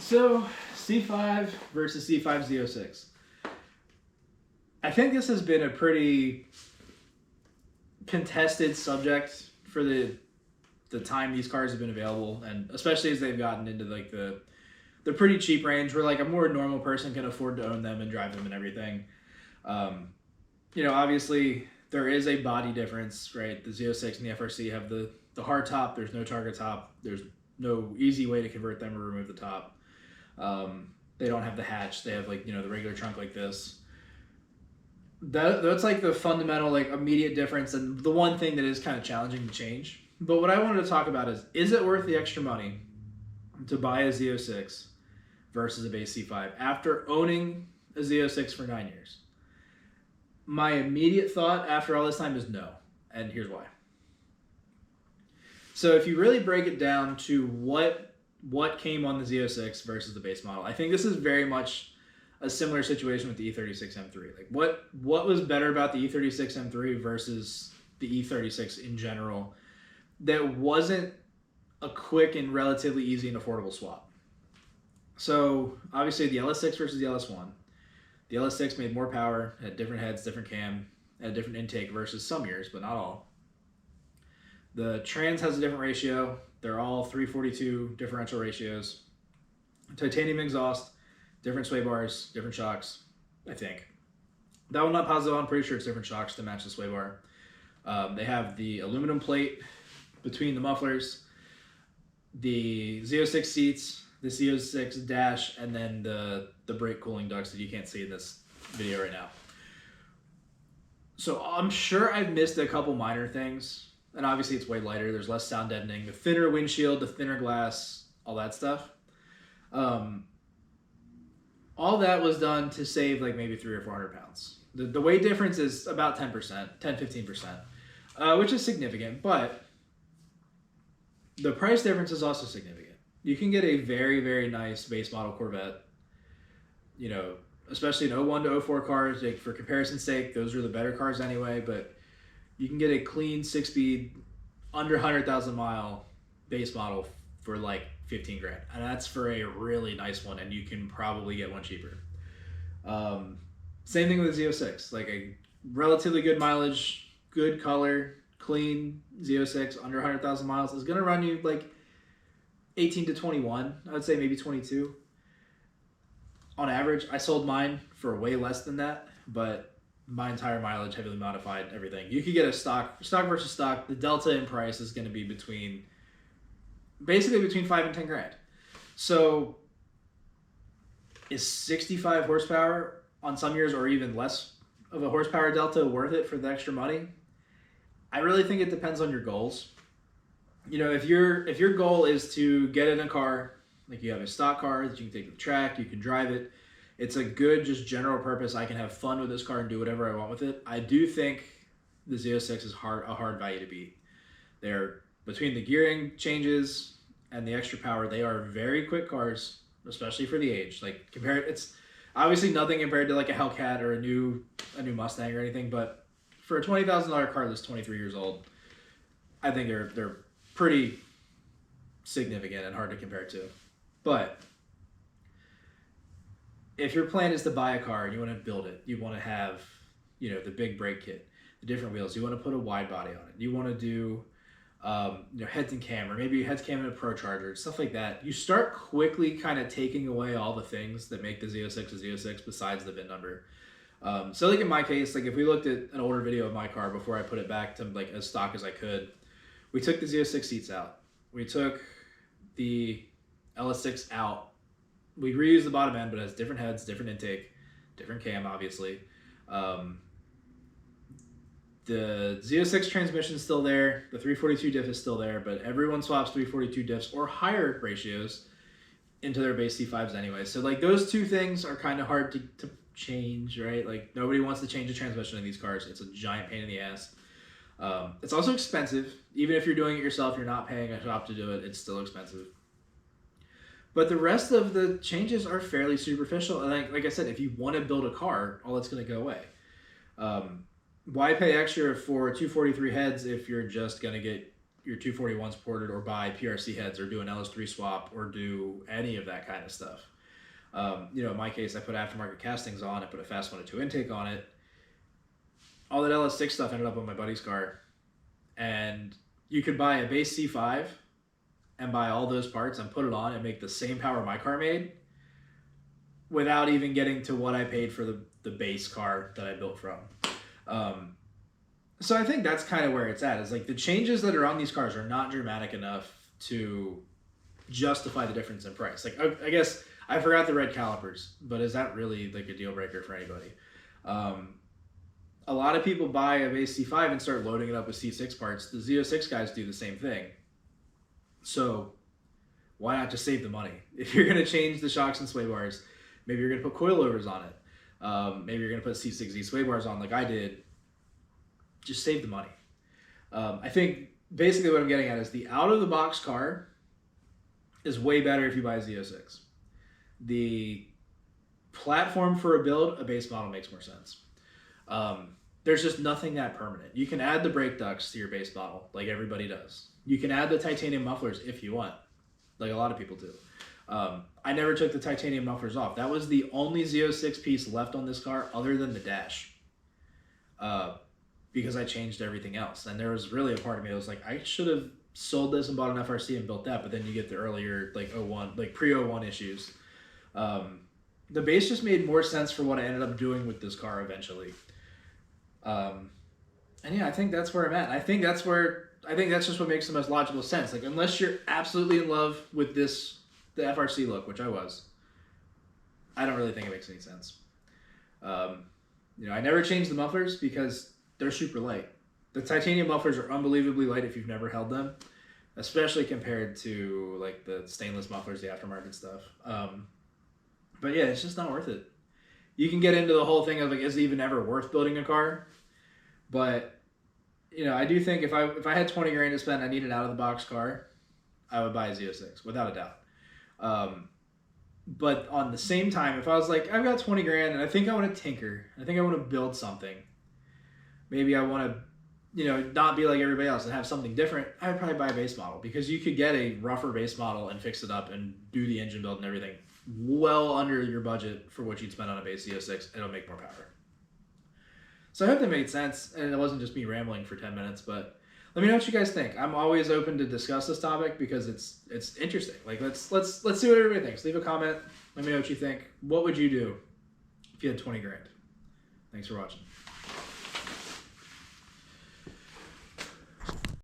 So, C5 versus C5 Z06. I think this has been a pretty contested subject for the time these cars have been available, and especially as they've gotten into like the pretty cheap range where like a more normal person can afford to own them and drive them and everything. Um, Obviously there is a body difference, right? The Z06 and the FRC have the hard top. There's no target top. There's no easy way to convert them or remove the top. They don't have the hatch. They have like the regular trunk like this. That's like the fundamental like immediate difference, and the one thing that is kind of challenging to change. But what I wanted to talk about is it worth the extra money to buy a Z06 versus a base C5 after owning a Z06 for 9 years? My immediate thought after all this time is no, and here's why. So if you really break it down to what came on the Z06 versus the base model, I think this is very much a similar situation with the E36 M3. Like what was better about the E36 M3 versus the E36 in general that wasn't a quick and relatively easy and affordable swap? So obviously the LS6 versus the LS1. The LS6 made more power, had different heads, different cam, had a different intake versus some years, but not all. The trans has a different ratio. They're all 342 differential ratios. Titanium exhaust, different sway bars, different shocks, I think. That one not positive, I'm pretty sure it's different shocks to match the sway bar. They have the aluminum plate between the mufflers, the Z06 seats, the Z06 dash, and then the brake cooling ducts that you can't see in this video right now. So I'm sure I've missed a couple minor things, and obviously it's way lighter. There's less sound deadening, the thinner windshield, the thinner glass, all that stuff. All that was done to save like maybe 300 or 400 pounds. The weight difference is about 10%, 10-15%, which is significant, but the price difference is also significant. You can get a very, very nice base model Corvette, especially an 01 to 04 cars. Like, for comparison's sake, those are the better cars anyway, but you can get a clean 6-speed, under 100,000 mile base model for like 15 grand. And that's for a really nice one, and you can probably get one cheaper. Same thing with the Z06, like a relatively good mileage, good color, clean Z06 under 100,000 miles is going to run you like 18 to 21. I would say maybe 22 on average. I sold mine for way less than that, but my entire mileage, heavily modified, everything. You could get a stock versus stock. The delta in price is going to be basically between 5 and 10 grand. So is 65 horsepower on some years, or even less of a horsepower delta, worth it for the extra money? I really think it depends on your goals. If your goal is to get in a car, like you have a stock car that you can take to the track, you can drive it, it's a good just general purpose, I can have fun with this car and do whatever I want with it, I do think the Z06 is a hard value to beat. They're, between the gearing changes and the extra power, they are very quick cars, especially for the age. Like, it's obviously nothing compared to like a Hellcat or a new Mustang or anything, but for a $20,000 car that's 23 years old, I think they're pretty significant and hard to compare to. But if your plan is to buy a car and you want to build it, you want to have the big brake kit, the different wheels, you want to put a wide body on it, you want to do heads and cam, or maybe heads, cam, and a Pro Charger, stuff like that, you start quickly kind of taking away all the things that make the Z06 a Z06 besides the VIN number. So like in my case, like if we looked at an older video of my car before I put it back to like as stock as I could, we took the Z06 seats out. We took the LS6 out. We reused the bottom end, but it has different heads, different intake, different cam, obviously. The Z06 transmission is still there. The 342 diff is still there, but everyone swaps 342 diffs or higher ratios into their base C5s anyway. So like those two things are kind of hard to change, right? Like nobody wants to change the transmission in these cars. It's a giant pain in the ass. It's also expensive. Even if you're doing it yourself, you're not paying a shop to do it, it's still expensive. But the rest of the changes are fairly superficial. And like I said, if you want to build a car, all that's going to go away. Why pay extra for 243 heads if you're just going to get your 241s ported or buy PRC heads or do an LS3 swap or do any of that kind of stuff. In my case, I put aftermarket castings on, I put a fast 1.2 intake on it. All that LS6 stuff ended up on my buddy's car. And you could buy a base C5 and buy all those parts and put it on and make the same power my car made without even getting to what I paid for the base car that I built from. So I think that's kind of where it's at. Is like the changes that are on these cars are not dramatic enough to justify the difference in price. Like I guess I forgot the red calipers, but is that really like a deal breaker for anybody? A lot of people buy a base C5 and start loading it up with C6 parts. The Z06 guys do the same thing. So why not just save the money? If you're going to change the shocks and sway bars, maybe you're going to put coilovers on it. Maybe you're going to put C6Z sway bars on like I did. Just save the money. I think basically what I'm getting at is the out-of-the-box car is way better if you buy a Z06. The platform for a build, a base model makes more sense. There's just nothing that permanent. You can add the brake ducts to your base model like everybody does. You can add the titanium mufflers if you want, like a lot of people do. I never took the titanium mufflers off. That was the only Z06 piece left on this car other than the dash. Because I changed everything else. And there was really a part of me that was like, I should have sold this and bought an FRC and built that, but then you get the earlier, like 01, like pre-01 issues. The base just made more sense for what I ended up doing with this car eventually. And yeah, I think that's where I'm at. I think that's just what makes the most logical sense. Like, unless you're absolutely in love with the FRC look, which I was, I don't really think it makes any sense. I never changed the mufflers because they're super light. The titanium mufflers are unbelievably light if you've never held them, especially compared to like the stainless mufflers, the aftermarket stuff. But yeah, it's just not worth it. You can get into the whole thing of like, is it even ever worth building a car? But I do think if I had 20 grand to spend, I need an out of the box car, I would buy a Z06 without a doubt. But on the same time, if I was like, I've got 20 grand and I think I want to tinker, I think I want to build something. Maybe I want to, not be like everybody else and have something different. I would probably buy a base model because you could get a rougher base model and fix it up and do the engine build and everything well under your budget for what you'd spend on a base Z06. It'll make more power. So I hope that made sense and it wasn't just me rambling for 10 minutes, but let me know what you guys think. I'm always open to discuss this topic because it's interesting. Like let's see what everybody thinks. Leave a comment. Let me know what you think. What would you do if you had 20 grand? Thanks for watching.